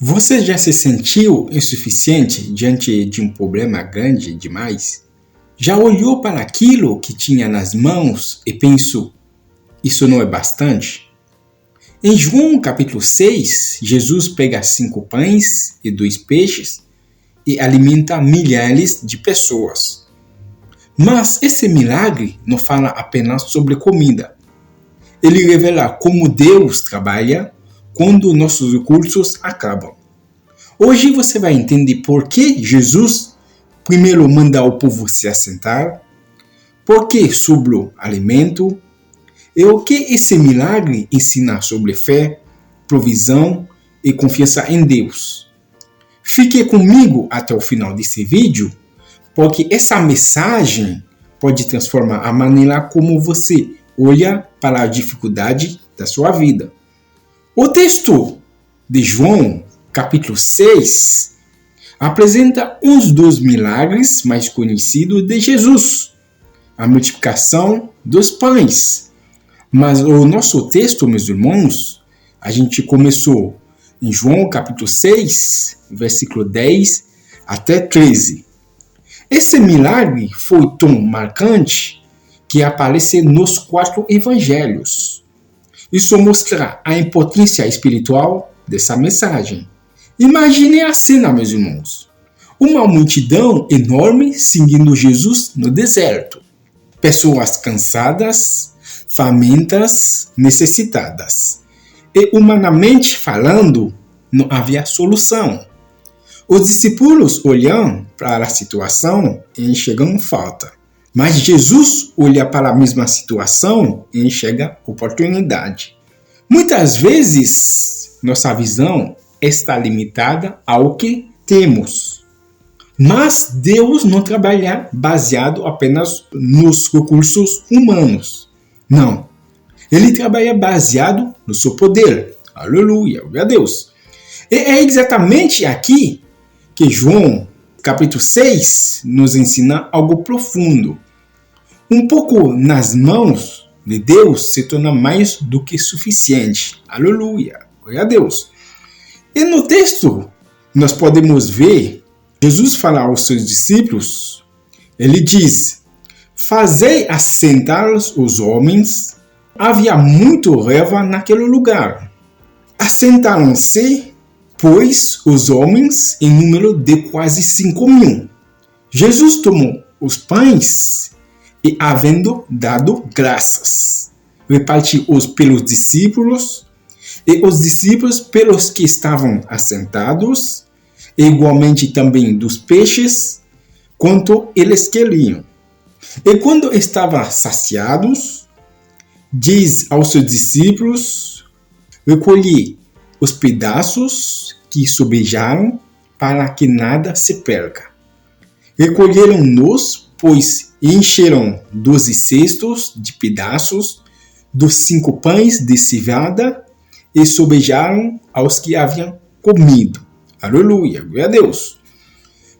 Você já se sentiu insuficiente diante de um problema grande demais? Já olhou para aquilo que tinha nas mãos e pensou, isso não é bastante? Em João capítulo 6, Jesus pega 5 pães e 2 peixes e alimenta milhares de pessoas. Mas esse milagre não fala apenas sobre comida. Ele revela como Deus trabalha quando nossos recursos acabam. Hoje você vai entender por que Jesus primeiro manda o povo se assentar, por que sobrou alimento e o que esse milagre ensina sobre fé, provisão e confiança em Deus. Fique comigo até o final desse vídeo, porque essa mensagem pode transformar a maneira como você olha para a dificuldade da sua vida. O texto de João, capítulo 6, apresenta uns dos milagres mais conhecidos de Jesus, a multiplicação dos pães. Mas o nosso texto, meus irmãos, a gente começou em João capítulo 6, versículo 10 até 13. Esse milagre foi tão marcante que aparece nos 4 evangelhos. Isso mostra a importância espiritual dessa mensagem. Imagine a cena, meus irmãos. Uma multidão enorme seguindo Jesus no deserto. Pessoas cansadas, famintas, necessitadas. E humanamente falando, não havia solução. Os discípulos olham para a situação e enxergam falta. Mas Jesus olha para a mesma situação e enxerga oportunidade. Muitas vezes, nossa visão está limitada ao que temos. Mas Deus não trabalha baseado apenas nos recursos humanos. Não. Ele trabalha baseado no seu poder. Aleluia, glória a Deus. E é exatamente aqui que João, capítulo 6, nos ensina algo profundo. Um pouco nas mãos de Deus se torna mais do que suficiente. Aleluia, glória a Deus. E no texto, nós podemos ver Jesus falar aos seus discípulos, ele diz, fazei assentar os homens, havia muito relva naquele lugar. Assentaram-se, pois, os homens em número de quase 5.000. Jesus tomou os pães e, havendo dado graças, repartiu-os pelos discípulos, e os discípulos pelos que estavam assentados, e igualmente também dos peixes, quanto eles queriam. E quando estavam saciados, diz aos seus discípulos, recolhi os pedaços que sobejaram, para que nada se perca. Recolheram-nos, pois encheram 12 cestos de pedaços dos 5 pães de cevada e sobejaram aos que haviam comido. Aleluia, glória a Deus.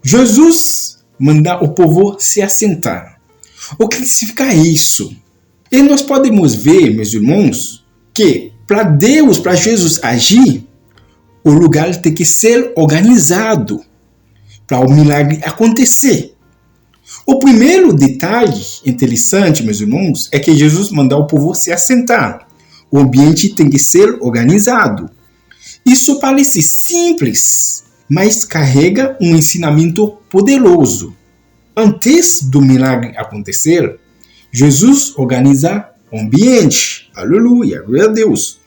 Jesus manda o povo se assentar. O que significa isso? E nós podemos ver, meus irmãos, que para Deus, para Jesus agir, o lugar tem que ser organizado para o milagre acontecer. O primeiro detalhe interessante, meus irmãos, é que Jesus manda o povo se assentar. O ambiente tem que ser organizado. Isso parece simples, mas carrega um ensinamento poderoso. Antes do milagre acontecer, Jesus organiza o ambiente. Aleluia, glória a Deus.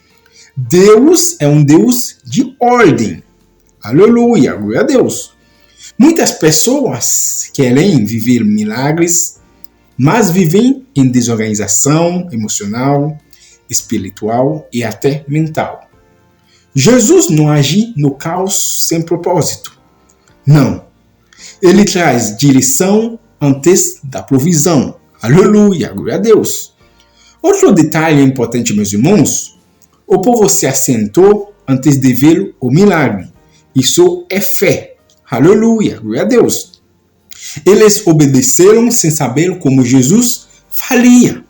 Deus é um Deus de ordem. Aleluia, glória a Deus. Muitas pessoas querem viver milagres, mas vivem em desorganização emocional, espiritual e até mental. Jesus não age no caos sem propósito. Não. Ele traz direção antes da provisão. Aleluia, glória a Deus. Outro detalhe importante, meus irmãos, o povo se assentou antes de ver o milagre. Isso é fé. Aleluia, glória a Deus. Eles obedeceram sem saber como Jesus faria.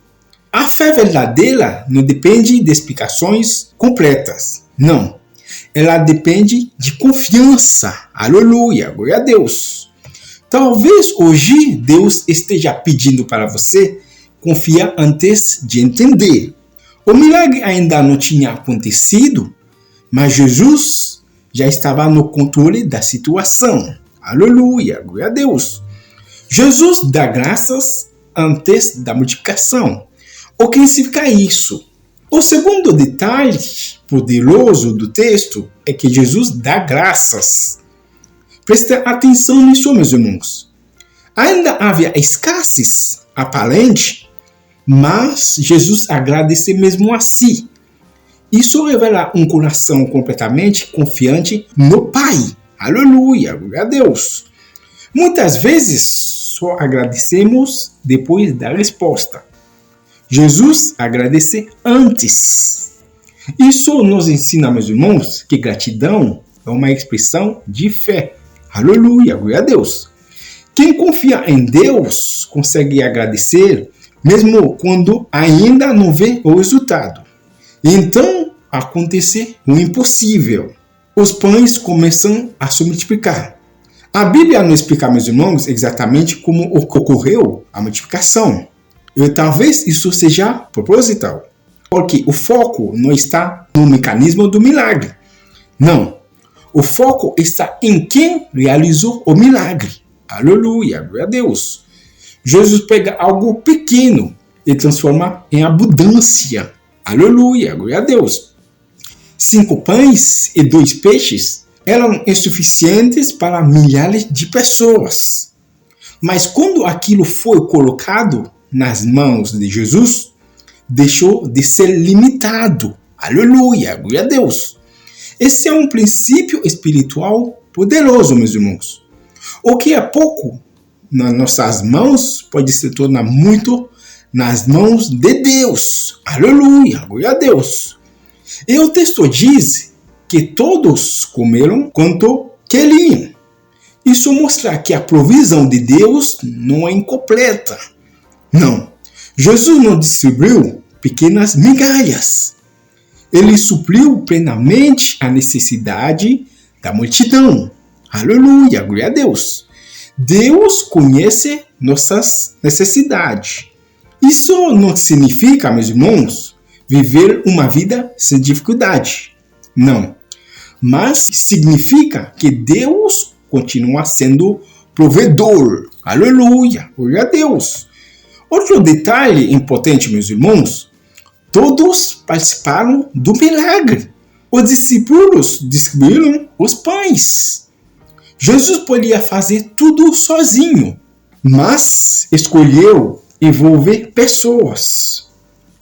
A fé verdadeira não depende de explicações completas. Não. ela depende de confiança. Aleluia, glória a Deus. Talvez hoje Deus esteja pedindo para você confiar antes de entender. O milagre ainda não tinha acontecido, mas Jesus já estava no controle da situação. Aleluia, glória a Deus. Jesus dá graças antes da multiplicação. O que significa isso? O segundo detalhe poderoso do texto é que Jesus dá graças. Preste atenção nisso, meus irmãos. Ainda havia escassez aparente, mas Jesus agradece mesmo assim. Isso revela um coração completamente confiante no Pai. Aleluia, glória a Deus. Muitas vezes só agradecemos depois da resposta. Jesus agradece antes. Isso nos ensina, meus irmãos, que gratidão é uma expressão de fé. Aleluia, glória a Deus. Quem confia em Deus consegue agradecer mesmo quando ainda não vê o resultado. Então acontece o impossível. Os pães começam a se multiplicar. A Bíblia não explica, meus irmãos, exatamente como ocorreu a multiplicação. E talvez isso seja proposital, porque o foco não está no mecanismo do milagre. Não. O foco está em quem realizou o milagre. Aleluia, glória a Deus. Jesus pega algo pequeno e transforma em abundância. Aleluia, glória a Deus. 5 pães e 2 peixes eram insuficientes para milhares de pessoas. Mas quando aquilo foi colocado nas mãos de Jesus, deixou de ser limitado. Aleluia, glória a Deus. Esse é um princípio espiritual poderoso, meus irmãos. O que é pouco nas nossas mãos pode se tornar muito nas mãos de Deus. Aleluia, glória a Deus. E o texto diz que todos comeram quanto queriam. Isso mostra que a provisão de Deus não é incompleta. Não, Jesus não distribuiu pequenas migalhas. Ele supriu plenamente a necessidade da multidão. Aleluia, glória a Deus. Deus conhece nossas necessidades. Isso não significa, meus irmãos, viver uma vida sem dificuldade. Não. Mas significa que Deus continua sendo provedor. Aleluia, glória a Deus. Outro detalhe importante, meus irmãos, todos participaram do milagre. Os discípulos distribuíram os pães. Jesus podia fazer tudo sozinho, mas escolheu envolver pessoas.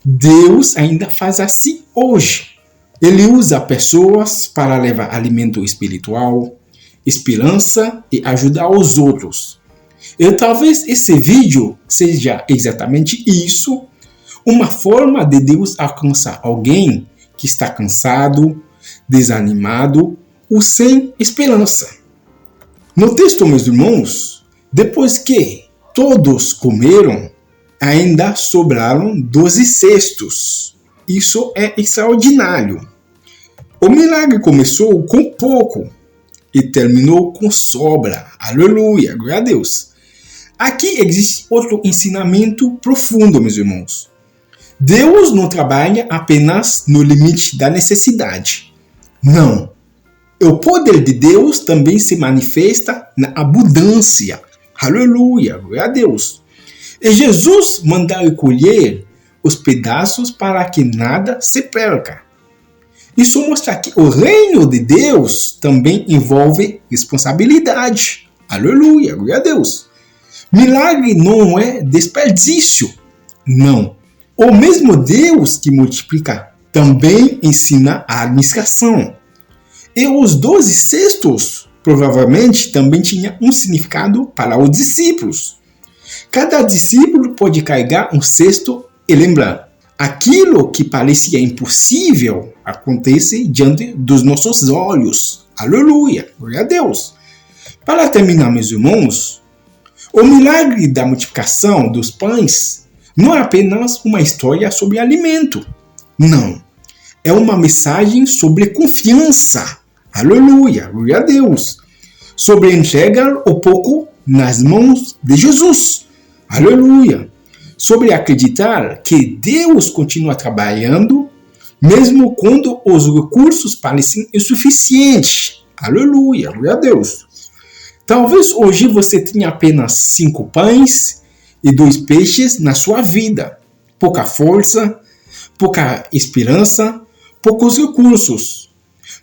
Deus ainda faz assim hoje. Ele usa pessoas para levar alimento espiritual, esperança e ajudar os outros. E talvez esse vídeo seja exatamente isso, uma forma de Deus alcançar alguém que está cansado, desanimado ou sem esperança. No texto, meus irmãos, depois que todos comeram, ainda sobraram 12 cestos. Isso é extraordinário. O milagre começou com pouco e terminou com sobra. Aleluia, glória a Deus. Aqui existe outro ensinamento profundo, meus irmãos. Deus não trabalha apenas no limite da necessidade. Não. O poder de Deus também se manifesta na abundância. Aleluia, glória a Deus. E Jesus manda recolher os pedaços para que nada se perca. Isso mostra que o reino de Deus também envolve responsabilidade. Aleluia, glória a Deus. Milagre não é desperdício. Não. O mesmo Deus que multiplica também ensina a administração. E os 12 cestos provavelmente também tinham um significado para os discípulos. Cada discípulo pode carregar um cesto e lembrar: aquilo que parecia impossível acontece diante dos nossos olhos. Aleluia, glória a Deus. Para terminar, meus irmãos, o milagre da multiplicação dos pães não é apenas uma história sobre alimento. Não. é uma mensagem sobre confiança. Aleluia, glória a Deus. Sobre entregar o pouco nas mãos de Jesus. Aleluia. Sobre acreditar que Deus continua trabalhando, mesmo quando os recursos parecem insuficientes. Aleluia, glória a Deus. Talvez hoje você tenha apenas 5 pães e 2 peixes na sua vida. Pouca força, pouca esperança, poucos recursos.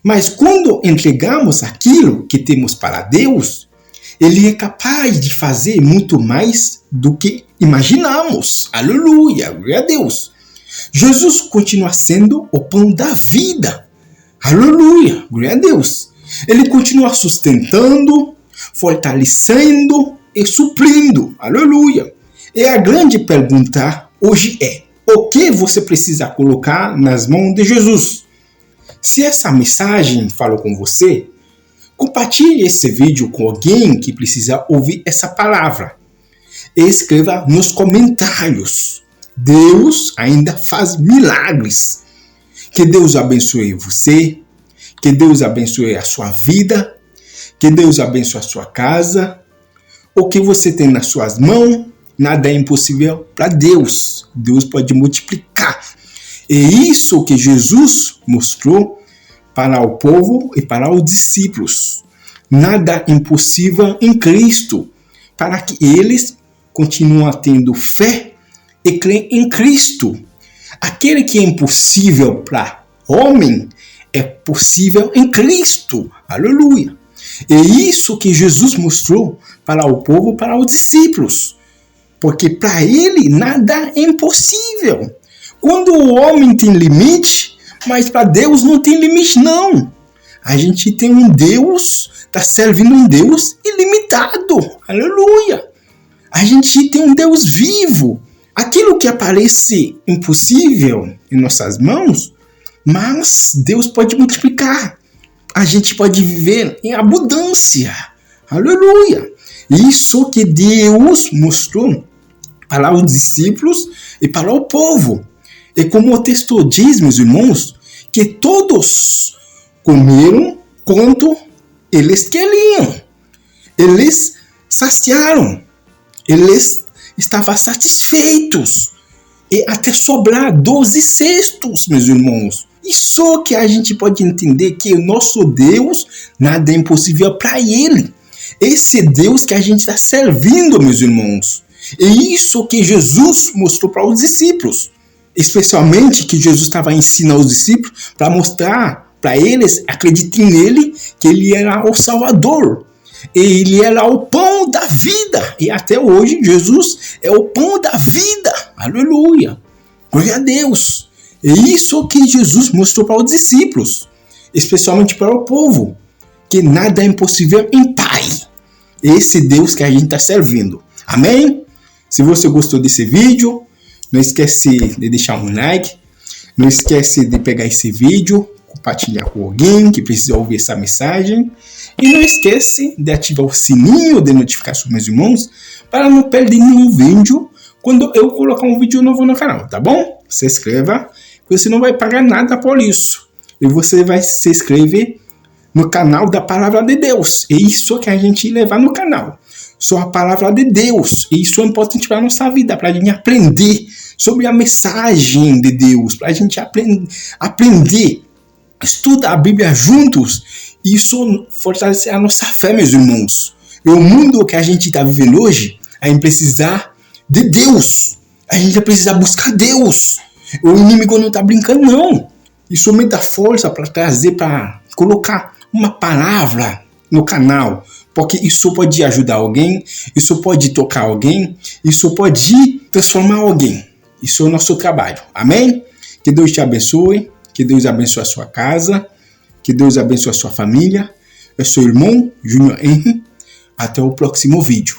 Mas quando entregamos aquilo que temos para Deus, Ele é capaz de fazer muito mais do que imaginamos. Aleluia, glória a Deus. Jesus continua sendo o pão da vida. Aleluia, glória a Deus. Ele continua sustentando, fortalecendo e suprindo. Aleluia. E a grande pergunta hoje é: o que você precisa colocar nas mãos de Jesus? Se essa mensagem falou com você, compartilhe esse vídeo com alguém que precisa ouvir essa palavra. E escreva nos comentários: Deus ainda faz milagres. Que Deus abençoe você. Que Deus abençoe a sua vida. Que Deus abençoe a sua casa. O que você tem nas suas mãos, nada é impossível para Deus. Deus pode multiplicar. E isso que Jesus mostrou para o povo e para os discípulos. Nada é impossível em Cristo, para que eles continuem tendo fé e creem em Cristo. Aquele que é impossível para homem é possível em Cristo. Aleluia. E isso que Jesus mostrou para o povo, para os discípulos. Porque para ele nada é impossível. Quando o homem tem limite, mas para Deus não tem limite não. A gente tem um Deus, está servindo um Deus ilimitado. Aleluia. A gente tem um Deus vivo. Aquilo que aparece impossível em nossas mãos, mas Deus pode multiplicar. A gente pode viver em abundância. Aleluia. Isso que Deus mostrou para os discípulos e para o povo. E como o texto diz, meus irmãos, que todos comeram quanto eles queriam. Eles saciaram. Eles estavam satisfeitos. E até sobrar 12 cestos, meus irmãos. Isso que a gente pode entender, que o nosso Deus, nada é impossível para Ele. Esse Deus que a gente está servindo, meus irmãos. E isso que Jesus mostrou para os discípulos. Especialmente que Jesus estava ensinando os discípulos para mostrar para eles, acreditem nele, que ele era o Salvador. Ele era o pão da vida. E até hoje Jesus é o pão da vida. Aleluia. Glória a Deus. É isso que Jesus mostrou para os discípulos. Especialmente para o povo. Que nada é impossível em Pai. Esse Deus que a gente está servindo. Amém? Se você gostou desse vídeo, não esquece de deixar um like. Não esquece de pegar esse vídeo, compartilhar com alguém que precisa ouvir essa mensagem. E não esquece de ativar o sininho de notificação, meus irmãos, para não perder nenhum vídeo quando eu colocar um vídeo novo no canal, tá bom? Se inscreva, você não vai pagar nada por isso. E você vai se inscrever no canal da Palavra de Deus. É isso que a gente levar no canal. Só a Palavra de Deus. E isso é importante para a nossa vida, para a gente aprender sobre a mensagem de Deus, para a gente aprender, estudar a Bíblia juntos. Isso fortalece a nossa fé, meus irmãos. E o mundo que a gente está vivendo hoje, a gente precisa de Deus. A gente precisa buscar Deus. O inimigo não está brincando, não. Isso me dá força para trazer, para colocar uma palavra no canal. Porque isso pode ajudar alguém, isso pode tocar alguém, isso pode transformar alguém. Isso é o nosso trabalho. Amém? Que Deus te abençoe, que Deus abençoe a sua casa, que Deus abençoe a sua família. Eu sou o irmão Júnior Henry. Até o próximo vídeo.